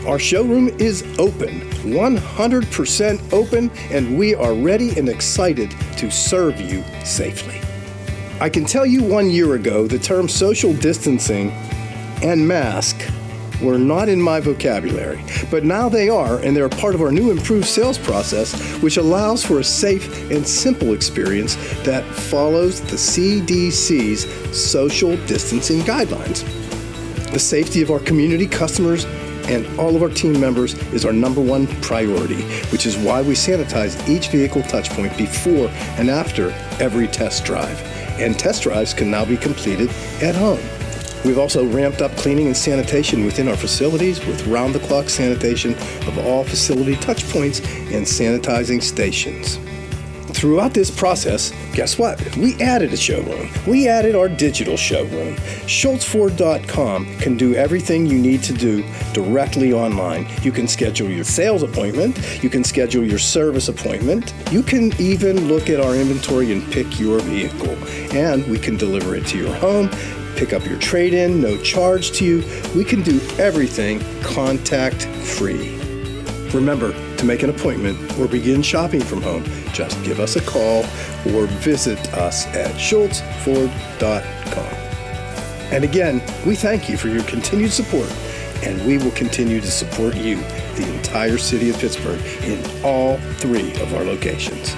Our showroom is open, 100% open, and we are ready and excited to serve you safely. I can tell you 1 year ago, the term social distancing and mask were not in my vocabulary, but now they are, and they're part of our new improved sales process, which allows for a safe and simple experience that follows the CDC's social distancing guidelines. The safety of our community, customers, and all of our team members is our number one priority, which is why we sanitize each vehicle touchpoint before and after every test drive. And test drives can now be completed at home. We've also ramped up cleaning and sanitation within our facilities with round-the-clock sanitation of all facility touchpoints and sanitizing stations. Throughout this process, guess what? We added a showroom. We added our digital showroom. SchultzFord.com can do everything you need to do directly online. You can schedule your sales appointment. You can schedule your service appointment. You can even look at our inventory and pick your vehicle. And we can deliver it to your home, pick up your trade-in, no charge to you. We can do everything contact-free. Remember, to make an appointment or begin shopping from home, just give us a call or visit us at SchultzFord.com. And again, we thank you for your continued support, and we will continue to support you, the entire city of Pittsburgh, in all 3 of our locations.